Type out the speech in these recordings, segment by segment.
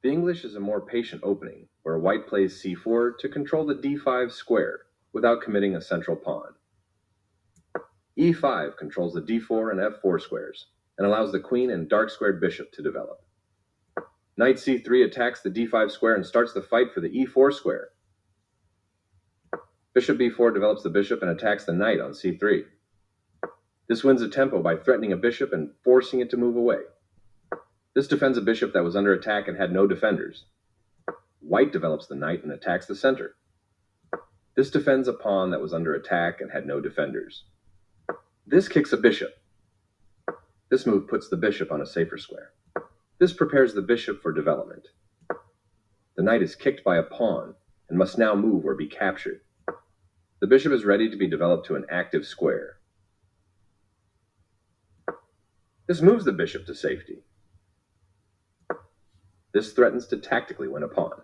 The English is a more patient opening, where white plays c4 to control the d5 square without committing a central pawn. e5 controls the d4 and f4 squares, and allows the queen and dark-squared bishop to develop. Knight c3 attacks the d5 square and starts the fight for the e4 square. Bishop b4 develops the bishop and attacks the knight on c3. This wins a tempo by threatening a bishop and forcing it to move away. This defends a bishop that was under attack and had no defenders. White develops the knight and attacks the center. This defends a pawn that was under attack and had no defenders. This kicks a bishop. This move puts the bishop on a safer square. This prepares the bishop for development. The knight is kicked by a pawn and must now move or be captured. The bishop is ready to be developed to an active square. This moves the bishop to safety. This threatens to tactically win a pawn.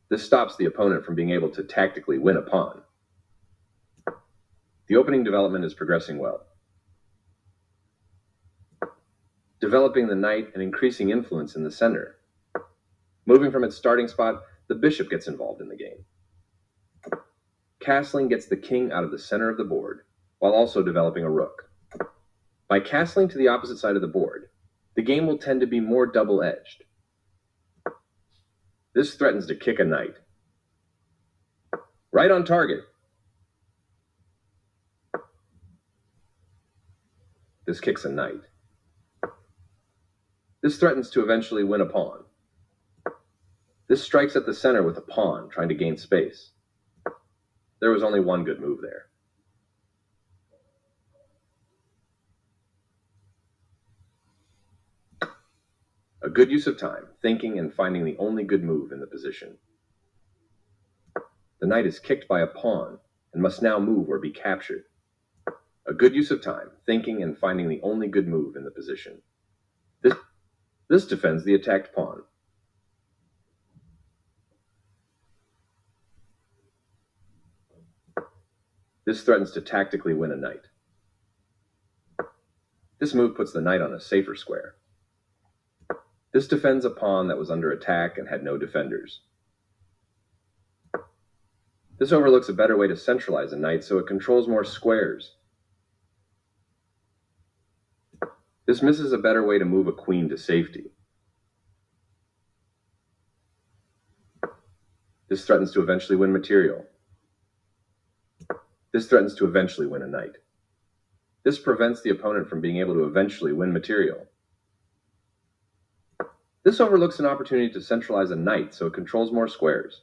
This stops the opponent from being able to tactically win a pawn. The opening development is progressing well. Developing the knight and increasing influence in the center. Moving from its starting spot, the bishop gets involved in the game. Castling gets the king out of the center of the board, while also developing a rook. By castling to the opposite side of the board, the game will tend to be more double-edged. This threatens to kick a knight. Right on target. This kicks a knight. This threatens to eventually win a pawn. This strikes at the center with a pawn, trying to gain space. There was only one good move there. A good use of time, thinking and finding the only good move in the position. The knight is kicked by a pawn and must now move or be captured. A good use of time, thinking and finding the only good move in the position. This defends the attacked pawn. This threatens to tactically win a knight. This move puts the knight on a safer square. This defends a pawn that was under attack and had no defenders. This overlooks a better way to centralize a knight so it controls more squares. This misses a better way to move a queen to safety. This threatens to eventually win material. This threatens to eventually win a knight. This prevents the opponent from being able to eventually win material. This overlooks an opportunity to centralize a knight so it controls more squares.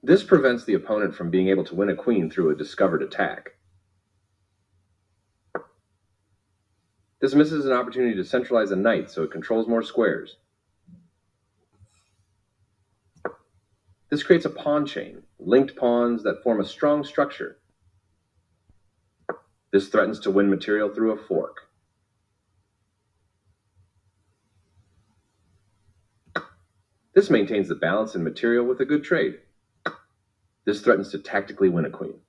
This prevents the opponent from being able to win a queen through a discovered attack. This misses an opportunity to centralize a knight so it controls more squares. This creates a pawn chain, linked pawns that form a strong structure. This threatens to win material through a fork. This maintains the balance in material with a good trade. This threatens to tactically win a queen.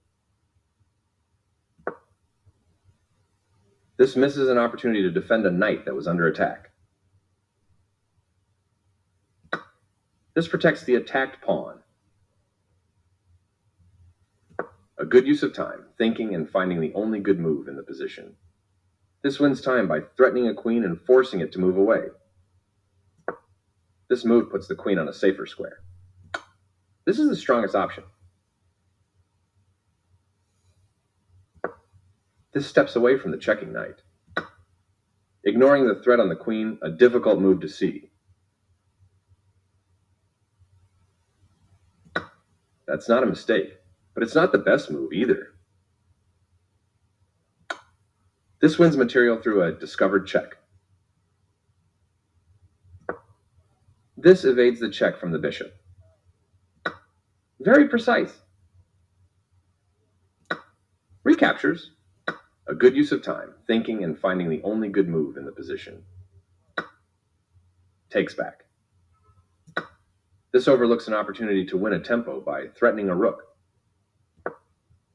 This misses an opportunity to defend a knight that was under attack. This protects the attacked pawn. A good use of time, thinking and finding the only good move in the position. This wins time by threatening a queen and forcing it to move away. This move puts the queen on a safer square. This is the strongest option. This steps away from the checking knight. Ignoring the threat on the queen, a difficult move to see. That's not a mistake, but it's not the best move either. This wins material through a discovered check. This evades the check from the bishop. Very precise. Recaptures. A good use of time, thinking and finding the only good move in the position. Takes back. This overlooks an opportunity to win a tempo by threatening a rook.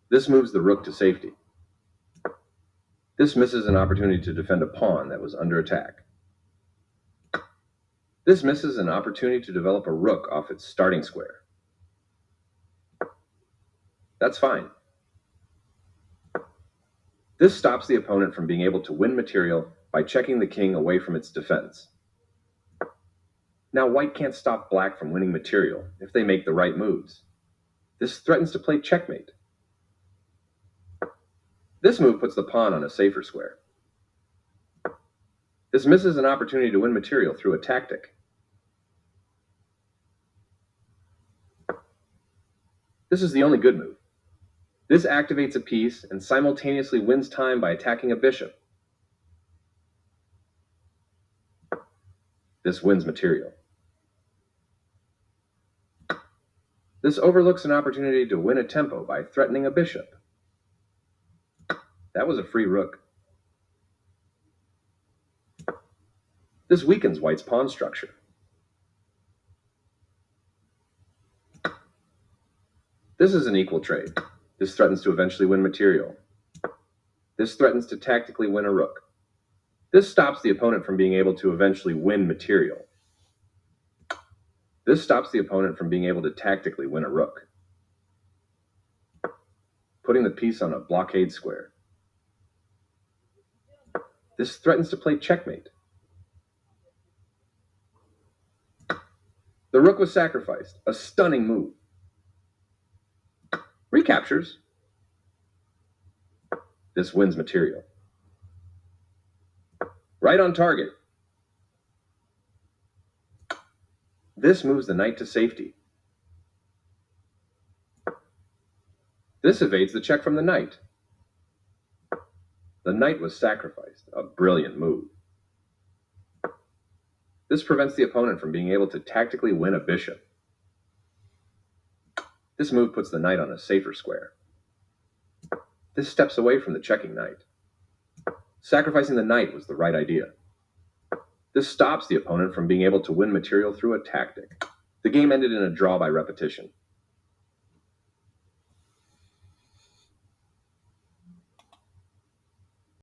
This moves the rook to safety. This misses an opportunity to defend a pawn that was under attack. This misses an opportunity to develop a rook off its starting square. That's fine. This stops the opponent from being able to win material by checking the king away from its defense. Now white can't stop black from winning material if they make the right moves. This threatens to play checkmate. This move puts the pawn on a safer square. This misses an opportunity to win material through a tactic. This is the only good move. This activates a piece and simultaneously wins time by attacking a bishop. This wins material. This overlooks an opportunity to win a tempo by threatening a bishop. That was a free rook. This weakens white's pawn structure. This is an equal trade. This threatens to eventually win material. This threatens to tactically win a rook. This stops the opponent from being able to eventually win material. This stops the opponent from being able to tactically win a rook, putting the piece on a blockade square. This threatens to play checkmate. The rook was sacrificed, a stunning move. Recaptures. This wins material. Right on target. This moves the knight to safety. This evades the check from the knight. The knight was sacrificed, a brilliant move. This prevents the opponent from being able to tactically win a bishop. This move puts the knight on a safer square. This steps away from the checking knight. Sacrificing the knight was the right idea. This stops the opponent from being able to win material through a tactic. The game ended in a draw by repetition.